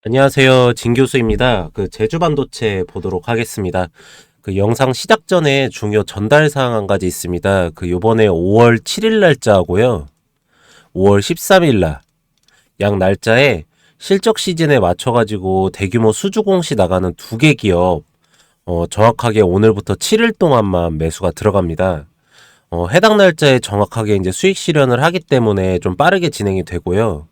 안녕하세요. 진 교수입니다. 제주 반도체 보도록 하겠습니다. 영상 시작 전에 중요 전달 사항 한 가지 있습니다. 요번에 5월 7일 날짜하고요. 5월 13일 날, 양 날짜에 실적 시즌에 맞춰가지고 대규모 수주 공시 나가는 두 개 기업, 정확하게 오늘부터 7일 동안만 매수가 들어갑니다. 해당 날짜에 정확하게 이제 수익 실현을 하기 때문에 좀 빠르게 진행이 되고요.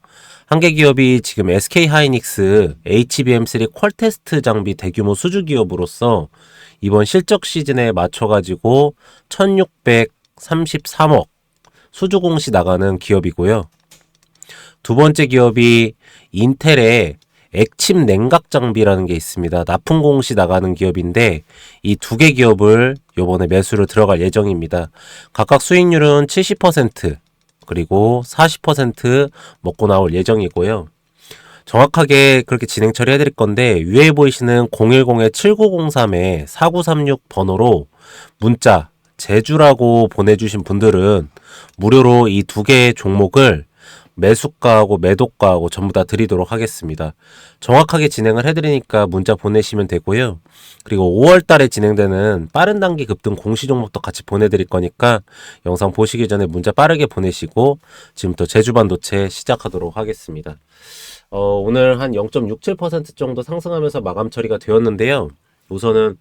한 개 기업이 지금 SK 하이닉스 HBM3 퀄 테스트 장비 대규모 수주 기업으로서 이번 실적 시즌에 맞춰가지고 1633억 수주 공시 나가는 기업이고요. 두 번째 기업이 인텔의 액침 냉각 장비라는 게 있습니다. 납품 공시 나가는 기업인데 이 두 개 기업을 요번에 매수를 들어갈 예정입니다. 각각 수익률은 70% 그리고 40% 먹고 나올 예정이고요. 정확하게 그렇게 진행 처리해 드릴 건데 위에 보이시는 010-7903-4936 번호로 문자 제주라고 보내주신 분들은 무료로 이 두 개의 종목을 매수가하고 매도가하고 전부 다 드리도록 하겠습니다. 정확하게 진행을 해드리니까 문자 보내시면 되고요. 그리고 5월 달에 진행되는 빠른 단기 급등 공시 종목도 같이 보내드릴 거니까 영상 보시기 전에 문자 빠르게 보내시고 지금부터 제주 반도체 시작하도록 하겠습니다. 오늘 한 0.67% 정도 상승하면서 마감 처리가 되었는데요. 우선은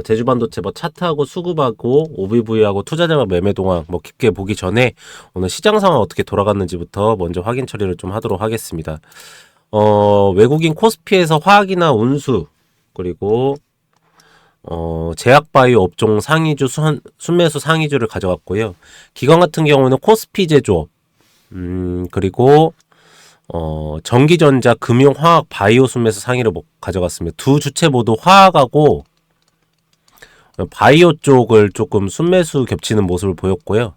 제주 반도체 차트하고 수급하고 OBV하고 투자자가 매매 동향 깊게 보기 전에 오늘 시장 상황 어떻게 돌아갔는지부터 먼저 확인 처리를 좀 하도록 하겠습니다. 외국인 코스피에서 화학이나 운수 그리고 제약바이오 업종 상위주 순매수 상위주를 가져갔고요. 기관 같은 경우는 코스피 제조업 그리고 전기전자, 금융화학, 바이오 순매수 상위를 가져갔습니다. 두 주체 모두 화학하고 바이오 쪽을 조금 순매수 겹치는 모습을 보였고요.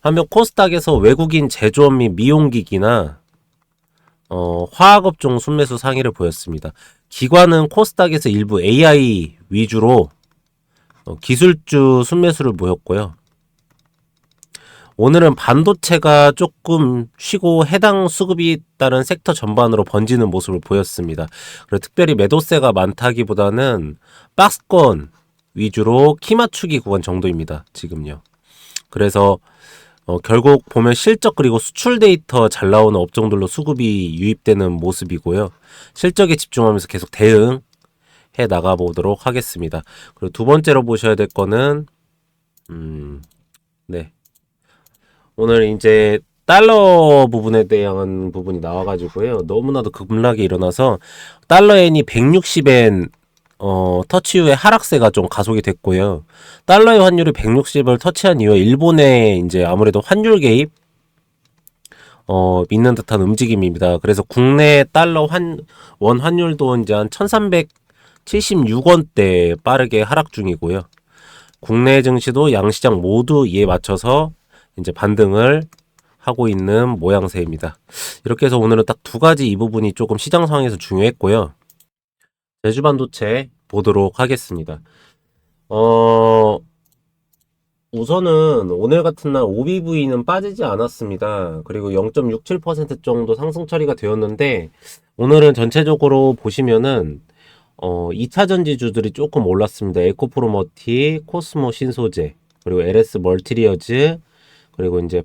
한편 코스닥에서 외국인 제조업 및 미용기기나 화학업종 순매수 상위를 보였습니다. 기관은 코스닥에서 일부 AI 위주로 기술주 순매수를 보였고요. 오늘은 반도체가 조금 쉬고 해당 수급이 따른 섹터 전반으로 번지는 모습을 보였습니다. 그리고 특별히 매도세가 많다기보다는 박스권 위주로 키 맞추기 구간 정도입니다. 지금요. 그래서 결국 보면 실적 그리고 수출 데이터 잘 나오는 업종들로 수급이 유입되는 모습이고요. 실적에 집중하면서 계속 대응해 나가보도록 하겠습니다. 그리고 두 번째로 보셔야 될 거는 네. 오늘 이제 달러 부분에 대한 부분이 나와가지고요. 너무나도 급락이 일어나서 달러엔이 160엔 터치 후에 하락세가 좀 가속이 됐고요. 달러의 환율이 160을 터치한 이후에 일본의 이제 아무래도 환율 개입 믿는 듯한 움직임입니다. 그래서 국내 달러 원 환율도 이제 한 1376원대 빠르게 하락 중이고요. 국내 증시도 양시장 모두 이에 맞춰서 이제 반등을 하고 있는 모양새입니다. 이렇게 해서 오늘은 딱 두 가지 이 부분이 조금 시장 상황에서 중요했고요. 제주 반도체 보도록 하겠습니다. 우선은 오늘 같은 날 OBV는 빠지지 않았습니다. 그리고 0.67% 정도 상승 처리가 되었는데 오늘은 전체적으로 보시면은 2차 전지주들이 조금 올랐습니다. 에코프로머티, 코스모 신소재, 그리고 LS 멀티리어즈, 그리고 이제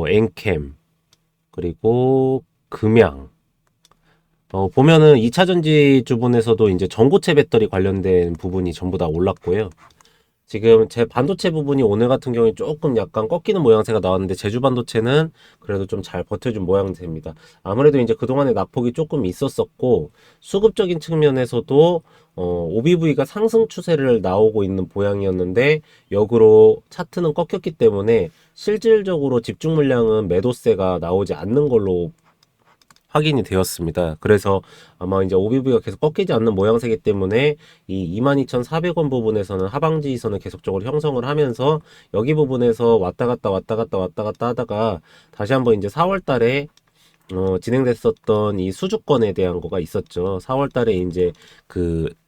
엔캠, 그리고 금양. 보면은 2차 전지 주분에서도 이제 전고체 배터리 관련된 부분이 전부 다 올랐고요. 지금 제 반도체 부분이 오늘 같은 경우에 조금 약간 꺾이는 모양새가 나왔는데 제주 반도체는 그래도 좀 잘 버텨준 모양새입니다. 아무래도 이제 그동안에 낙폭이 조금 있었었고 수급적인 측면에서도 OBV가 상승 추세를 나오고 있는 모양이었는데 역으로 차트는 꺾였기 때문에 실질적으로 집중 물량은 매도세가 나오지 않는 걸로 확인이 되었습니다. 그래서 아마 이제 OBV가 계속 꺾이지 않는 모양새이기 때문에 이 22,400원 부분에서는 하방지선을 계속적으로 형성을 하면서 여기 부분에서 왔다 갔다 하다가 다시 한번 이제 4월 달에 진행됐었던 이 수주권에 대한 거가 있었죠. 4월 달에 이제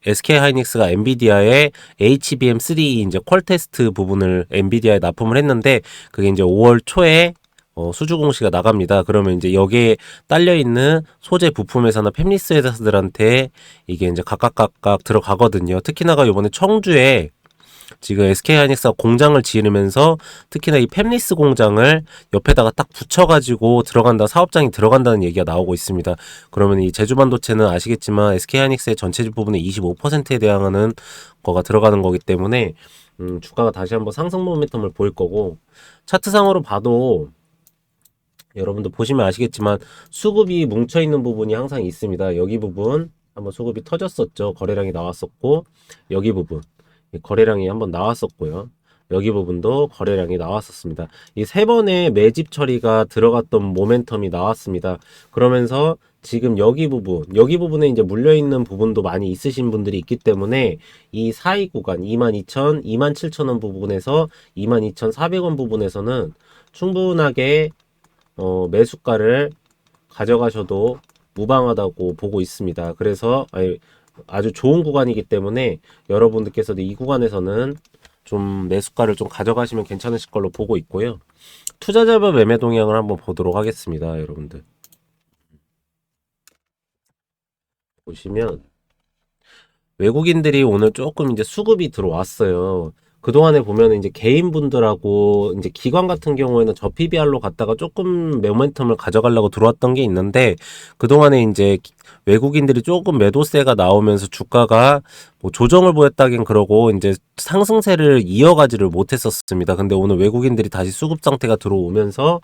SK 하이닉스가 엔비디아의 HBM3 이제 퀄 테스트 부분을 엔비디아에 납품을 했는데 그게 이제 5월 초에 수주 공시가 나갑니다. 그러면 이제 여기에 딸려 있는 소재 부품 회사나 팹리스 회사들한테 이게 이제 각각 들어가거든요. 특히나가 이번에 청주에 지금 SK하이닉스가 공장을 지으면서 특히나 이 팹리스 공장을 옆에다가 딱 붙여가지고 들어간다, 사업장이 들어간다는 얘기가 나오고 있습니다. 그러면 이 제주반도체는 아시겠지만 SK하이닉스의 전체 부분의 25%에 해당하는 거가 들어가는 거기 때문에 주가가 다시 한번 상승 모멘텀을 보일 거고, 차트상으로 봐도 여러분들 보시면 아시겠지만 수급이 뭉쳐있는 부분이 항상 있습니다. 여기 부분 한번 수급이 터졌었죠. 거래량이 나왔었고, 여기 부분 거래량이 한번 나왔었고요. 여기 부분도 거래량이 나왔었습니다. 이 세 번의 매집 처리가 들어갔던 모멘텀이 나왔습니다. 그러면서 지금 여기 부분에 이제 물려있는 부분도 많이 있으신 분들이 있기 때문에 이 사이 구간 22,000, 27,000원 부분에서 22,400원 부분에서는 충분하게 매수가를 가져가셔도 무방하다고 보고 있습니다. 그래서 아주 좋은 구간이기 때문에 여러분들께서도 이 구간에서는 좀 매수가를 좀 가져가시면 괜찮으실 걸로 보고 있고요. 투자자별 매매 동향을 한번 보도록 하겠습니다. 여러분들 보시면 외국인들이 오늘 조금 이제 수급이 들어왔어요. 그동안에 보면 이제 개인분들하고 이제 기관 같은 경우에는 저 PBR로 갔다가 조금 모멘텀을 가져가려고 들어왔던 게 있는데, 그동안에 이제 외국인들이 조금 매도세가 나오면서 주가가 뭐 조정을 보였다긴 그러고 이제 상승세를 이어가지를 못했었습니다. 근데 오늘 외국인들이 다시 수급 상태가 들어오면서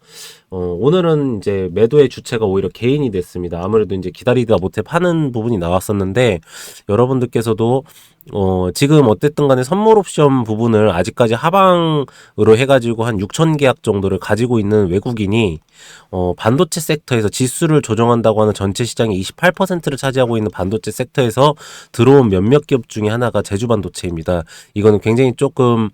오늘은 이제 매도의 주체가 오히려 개인이 됐습니다. 아무래도 이제 기다리다 못해 파는 부분이 나왔었는데, 여러분들께서도 지금 어쨌든 간에 선물 옵션 부분을 아직까지 하방으로 해가지고 한 6천 계약 정도를 가지고 있는 외국인이 반도체 섹터에서 지수를 조정한다고 하는 전체 시장의 28%를 차지하고 있는 반도체 섹터에서 들어온 몇몇 기업 중에 하나가 제주반도체입니다. 이거는 굉장히 조금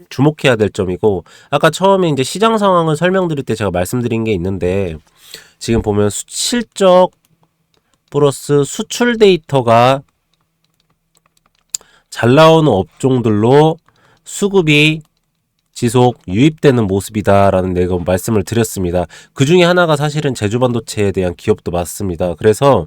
주목해야 될 점이고, 아까 처음에 이제 시장 상황을 설명드릴 때 제가 말씀드린 게 있는데, 지금 보면 실적 플러스 수출 데이터가 잘 나오는 업종들로 수급이 지속 유입되는 모습이다라는 내가 말씀을 드렸습니다. 그 중에 하나가 사실은 제주반도체에 대한 기업도 맞습니다. 그래서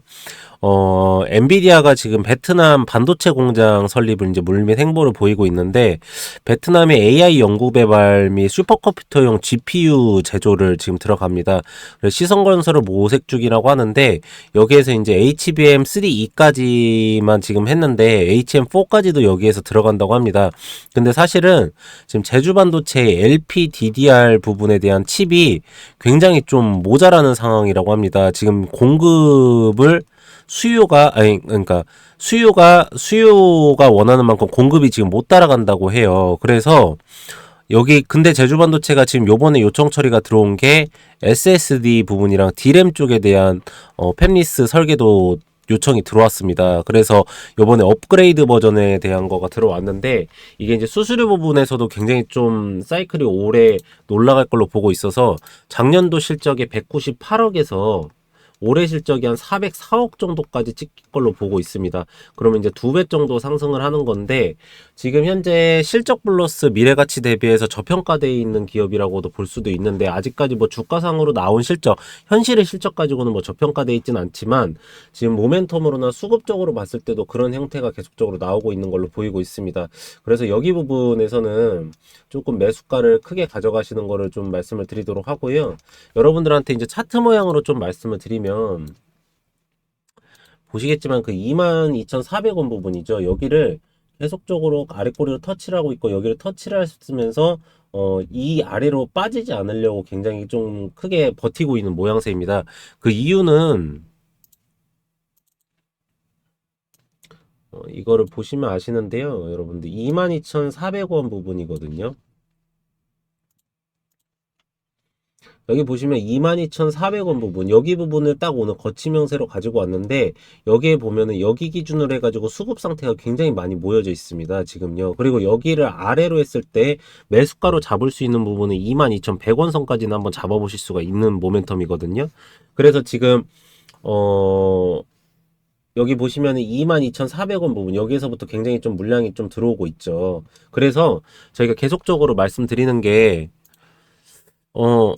엔비디아가 지금 베트남 반도체 공장 설립을 이제 물밑 행보를 보이고 있는데, 베트남의 AI 연구 개발 및 슈퍼컴퓨터용 GPU 제조를 지금 들어갑니다. 그래서 시성건설을 모색 중이라고 하는데, 여기에서 이제 HBM3E까지만 지금 했는데 HM4까지도 여기에서 들어간다고 합니다. 근데 사실은 지금 제주반도체의 LPDDR 부분에 대한 칩이 굉장히 좀 모자라는 상황이라고 합니다. 지금 공급을 그러니까 수요가 원하는 만큼 공급이 지금 못 따라간다고 해요. 그래서 여기 근데 제주반도체가 지금 요번에 요청 처리가 들어온 게 SSD 부분이랑 D램 쪽에 대한 팹리스 설계도 요청이 들어왔습니다. 그래서 요번에 업그레이드 버전에 대한 거가 들어왔는데, 이게 이제 수수료 부분에서도 굉장히 좀 사이클이 오래 올라갈 걸로 보고 있어서 작년도 실적이 198억에서 올해 실적이 한 404억 정도까지 찍힐 걸로 보고 있습니다. 그러면 이제 2배 정도 상승을 하는 건데, 지금 현재 실적 플러스 미래가치 대비해서 저평가되어 있는 기업이라고도 볼 수도 있는데, 아직까지 뭐 주가상으로 나온 실적, 현실의 실적 가지고는 뭐 저평가되어 있지는 않지만, 지금 모멘텀으로나 수급적으로 봤을 때도 그런 형태가 계속적으로 나오고 있는 걸로 보이고 있습니다. 그래서 여기 부분에서는 조금 매수가를 크게 가져가시는 거를 좀 말씀을 드리도록 하고요. 여러분들한테 이제 차트 모양으로 좀 말씀을 드리면, 보시겠지만 그 22,400원 부분이죠. 여기를 계속적으로 아래 꼬리로 터치를 하고 있고, 여기를 터치를 했으면서 이 아래로 빠지지 않으려고 굉장히 좀 크게 버티고 있는 모양새입니다. 그 이유는 이거를 보시면 아시는데요. 여러분들 22,400원 부분이거든요. 여기 보시면 22,400원 부분, 여기 부분을 딱 오늘 거치명세로 가지고 왔는데, 여기에 보면은 여기 기준으로 해가지고 수급 상태가 굉장히 많이 모여져 있습니다. 지금요. 그리고 여기를 아래로 했을 때 매수가로 잡을 수 있는 부분은 22,100원 선까지는 한번 잡아보실 수가 있는 모멘텀이거든요. 그래서 지금 여기 보시면은 22,400원 부분, 여기에서부터 굉장히 좀 물량이 좀 들어오고 있죠. 그래서 저희가 계속적으로 말씀드리는 게, 어,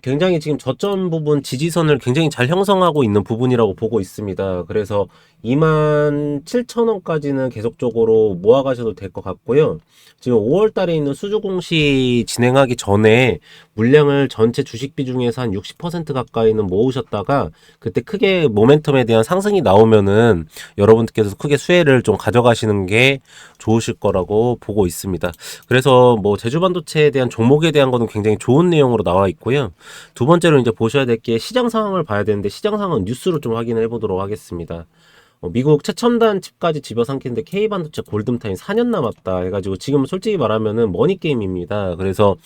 굉장히 지금 저점 부분 지지선을 굉장히 잘 형성하고 있는 부분이라고 보고 있습니다. 그래서 27,000원까지는 계속적으로 모아가셔도 될 것 같고요. 지금 5월 달에 있는 수주 공시 진행하기 전에 물량을 전체 주식 비중에서 한 60% 가까이는 모으셨다가 그때 크게 모멘텀에 대한 상승이 나오면은 여러분들께서 크게 수혜를 좀 가져가시는 게 좋으실 거라고 보고 있습니다. 그래서 뭐 제주반도체에 대한 종목에 대한 거는 굉장히 좋은 내용으로 나와 있고요. 두 번째로 이제 보셔야 될 게 시장 상황을 봐야 되는데 시장 상황은 뉴스로 좀 확인을 해보도록 하겠습니다. 미국 최첨단 칩까지 집어삼키는데 K반도체 골든타임 4년 남았다 해가지고 지금 솔직히 말하면은 머니게임입니다. 그래서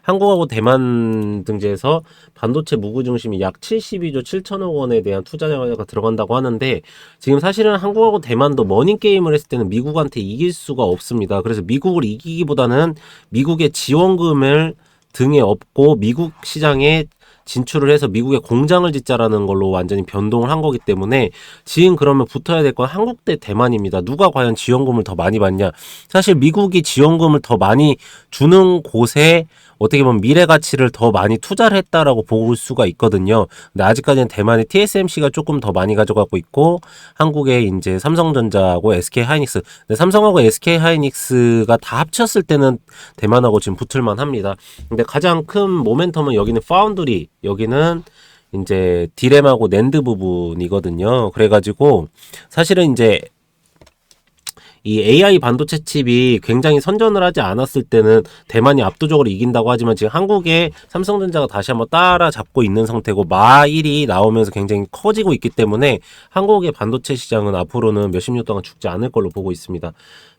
한국하고 대만 등지에서 반도체 무구 중심이 약 72조 7천억 원에 대한 투자가 들어간다고 하는데 지금 사실은 한국하고 대만도 머니게임을 했을 때는 미국한테 이길 수가 없습니다. 그래서 미국을 이기기보다는 미국의 지원금을 등에 업고 미국 시장에 진출을 해서 미국에 공장을 짓자라는 걸로 완전히 변동을 한 거기 때문에 지금 그러면 붙어야 될 건 한국 대 대만입니다. 누가 과연 지원금을 더 많이 받냐? 사실 미국이 지원금을 더 많이 주는 곳에 어떻게 보면 미래 가치를 더 많이 투자를 했다라고 볼 수가 있거든요. 근데 아직까지는 대만의 TSMC가 조금 더 많이 가져가고 있고 한국의 이제 삼성전자하고 SK 하이닉스. 근데 삼성하고 SK 하이닉스가 다 합쳤을 때는 대만하고 지금 붙을만 합니다. 근데 가장 큰 모멘텀은 여기는 파운드리, 여기는 이제 디램하고 낸드 부분이거든요. 그래가지고 사실은 이제 이 AI 반도체 칩이 굉장히 선전을 하지 않았을 때는 대만이 압도적으로 이긴다고 하지만 지금 한국의 삼성전자가 다시 한번 따라잡고 있는 상태고 마1이 나오면서 굉장히 커지고 있기 때문에 한국의 반도체 시장은 앞으로는 몇십 년 동안 죽지 않을 걸로 보고 있습니다.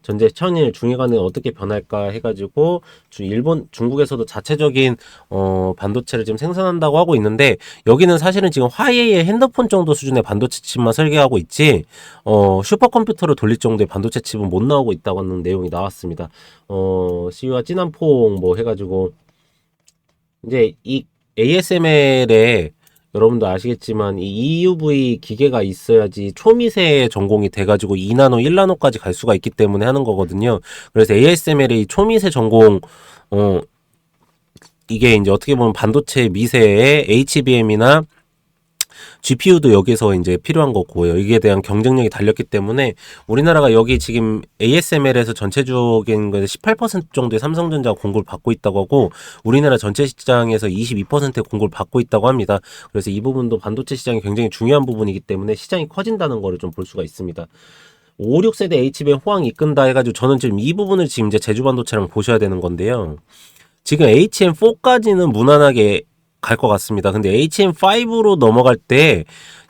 전제 천일 중회관은 어떻게 변할까 해가지고 일본 중국에서도 자체적인 반도체를 지금 생산한다고 하고 있는데 여기는 사실은 지금 화웨이의 핸드폰 정도 수준의 반도체 칩만 설계하고 있지 슈퍼컴퓨터를 돌릴 정도의 반도체 칩은 못 나오고 있다고 하는 내용이 나왔습니다. CU와 진한퐁 뭐 해가지고 이제 이 ASML에 여러분도 아시겠지만 이 EUV 기계가 있어야지 초미세 전공이 돼가지고 2나노, 1나노까지 갈 수가 있기 때문에 하는 거거든요. 그래서 ASML의 초미세 전공 이게 이제 어떻게 보면 반도체 미세의 HBM이나 GPU도 여기서 이제 필요한 거고요. 여기에 대한 경쟁력이 달렸기 때문에 우리나라가 여기 지금 ASML에서 전체적인 거에 18% 정도의 삼성전자 공급을 받고 있다고 하고 우리나라 전체 시장에서 22%의 공급을 받고 있다고 합니다. 그래서 이 부분도 반도체 시장이 굉장히 중요한 부분이기 때문에 시장이 커진다는 거를 좀 볼 수가 있습니다. 5, 6세대 HBM 호황 이끈다 해가지고 저는 지금 이 부분을 지금 이제 제주반도체랑 보셔야 되는 건데요. 지금 HM4까지는 무난하게 갈 것 같습니다. 근데 HM5로 넘어갈 때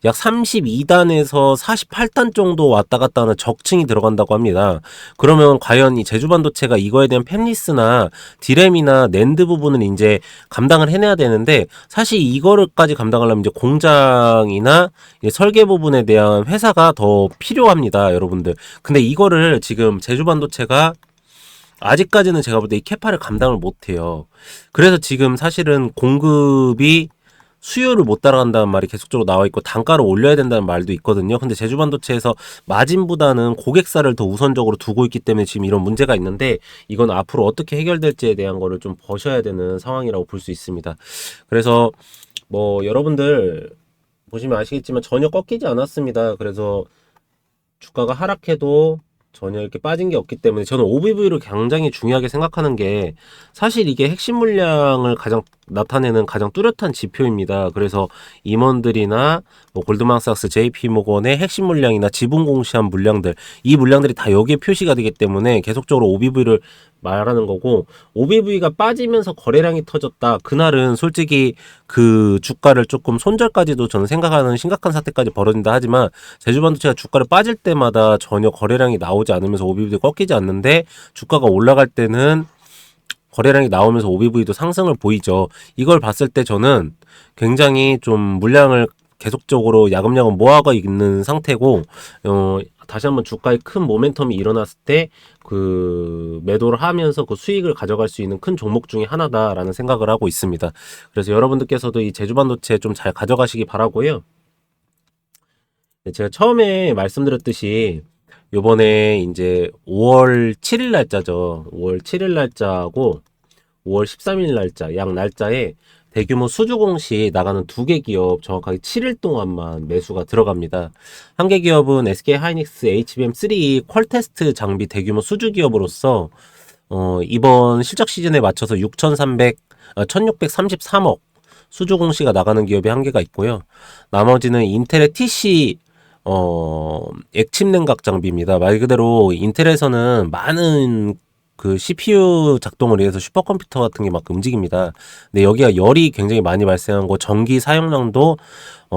약 32단에서 48단 정도 왔다 갔다 하는 적층이 들어간다고 합니다. 그러면 과연 이 제주반도체가 이거에 대한 팹리스나 디램이나 낸드 부분을 이제 감당을 해내야 되는데 사실 이거를까지 감당하려면 이제 공장이나 설계 부분에 대한 회사가 더 필요합니다, 여러분들. 근데 이거를 지금 제주반도체가 아직까지는 제가 볼 때 이 캐파를 감당을 못해요. 그래서 지금 사실은 공급이 수요를 못 따라간다는 말이 계속적으로 나와 있고 단가를 올려야 된다는 말도 있거든요. 근데 제주반도체에서 마진보다는 고객사를 더 우선적으로 두고 있기 때문에 지금 이런 문제가 있는데 이건 앞으로 어떻게 해결될지에 대한 거를 좀 보셔야 되는 상황이라고 볼 수 있습니다. 그래서 뭐 여러분들 보시면 아시겠지만 전혀 꺾이지 않았습니다. 그래서 주가가 하락해도 전혀 이렇게 빠진 게 없기 때문에 저는 OBV를 굉장히 중요하게 생각하는 게 사실 이게 핵심 물량을 가장 나타내는 가장 뚜렷한 지표입니다. 그래서 임원들이나 뭐 골드만삭스, JP모건의 핵심 물량이나 지분 공시한 물량들 이 물량들이 다 여기에 표시가 되기 때문에 계속적으로 OBV를 말하는 거고 OBV가 빠지면서 거래량이 터졌다. 그날은 솔직히 그 주가를 조금 손절까지도 저는 생각하는 심각한 사태까지 벌어진다 하지만 제주반도체가 주가를 빠질 때마다 전혀 거래량이 나오지 않으면서 OBV도 꺾이지 않는데 주가가 올라갈 때는 거래량이 나오면서 OBV도 상승을 보이죠. 이걸 봤을 때 저는 굉장히 좀 물량을 계속적으로 야금야금 모아가 있는 상태고 다시 한번 주가에 큰 모멘텀이 일어났을 때 그 매도를 하면서 그 수익을 가져갈 수 있는 큰 종목 중에 하나다라는 생각을 하고 있습니다. 그래서 여러분들께서도 이 제주반도체 좀 잘 가져가시기 바라고요. 제가 처음에 말씀드렸듯이 요번에 이제 5월 7일 날짜죠. 5월 7일 날짜고 5월 13일 날짜, 약 날짜에 대규모 수주 공시 나가는 두 개 기업 정확하게 7일 동안만 매수가 들어갑니다. 한 개 기업은 SK 하이닉스 HBM3 퀄테스트 장비 대규모 수주 기업으로서 이번 실적 시즌에 맞춰서 1633억 수주 공시가 나가는 기업이 한 개가 있고요. 나머지는 인텔의 TC 액침 냉각 장비입니다. 말 그대로 인텔에서는 많은 그 CPU 작동을 위해서 슈퍼컴퓨터 같은 게 막 움직입니다. 근데 여기가 열이 굉장히 많이 발생하고 전기 사용량도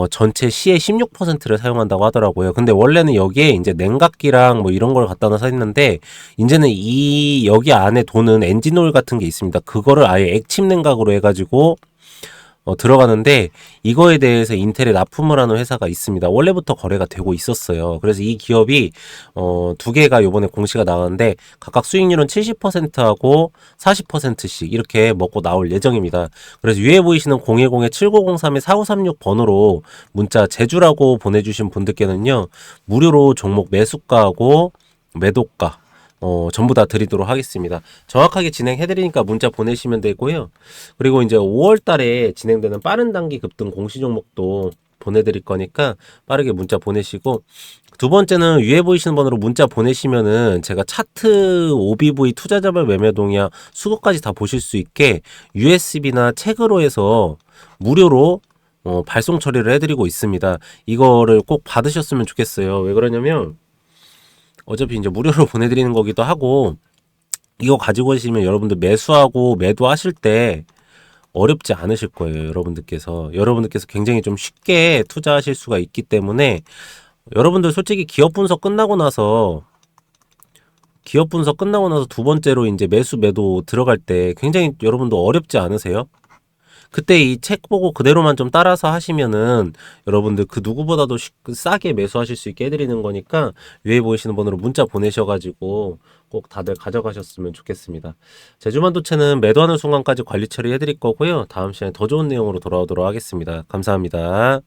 전체 시의 16%를 사용한다고 하더라고요. 근데 원래는 여기에 이제 냉각기랑 뭐 이런 걸 갖다 놔서 했는데 이제는 이 여기 안에 도는 엔진오일 같은 게 있습니다. 그거를 아예 액침 냉각으로 해가지고 들어가는데 이거에 대해서 인텔에 납품을 하는 회사가 있습니다. 원래부터 거래가 되고 있었어요. 그래서 이 기업이 두 개가 요번에 공시가 나가는데 각각 수익률은 70%하고 40%씩 이렇게 먹고 나올 예정입니다. 그래서 위에 보이시는 010-7903-4936 번호로 문자 제주라고 보내주신 분들께는요 무료로 종목 매수가하고 매도가 전부 다 드리도록 하겠습니다. 정확하게 진행해드리니까 문자 보내시면 되고요. 그리고 이제 5월 달에 진행되는 빠른 단기 급등 공시 종목도 보내드릴 거니까 빠르게 문자 보내시고, 두 번째는 위에 보이시는 번호로 문자 보내시면은 제가 차트 OBV 투자자별 매매 동향 수급까지 다 보실 수 있게 USB나 책으로 해서 무료로 발송 처리를 해드리고 있습니다. 이거를 꼭 받으셨으면 좋겠어요. 왜 그러냐면 어차피 이제 무료로 보내드리는 거기도 하고, 이거 가지고 계시면 여러분들 매수하고 매도하실 때 어렵지 않으실 거예요. 여러분들께서 굉장히 좀 쉽게 투자하실 수가 있기 때문에, 여러분들 솔직히 기업 분석 끝나고 나서 두 번째로 이제 매수 매도 들어갈 때 굉장히 여러분도 어렵지 않으세요? 그때 이 책 보고 그대로만 좀 따라서 하시면은 여러분들 그 누구보다도 싸게 매수하실 수 있게 해드리는 거니까 위에 보이시는 번호로 문자 보내셔가지고 꼭 다들 가져가셨으면 좋겠습니다. 제주반도체는 매도하는 순간까지 관리 처리해드릴 거고요. 다음 시간에 더 좋은 내용으로 돌아오도록 하겠습니다. 감사합니다.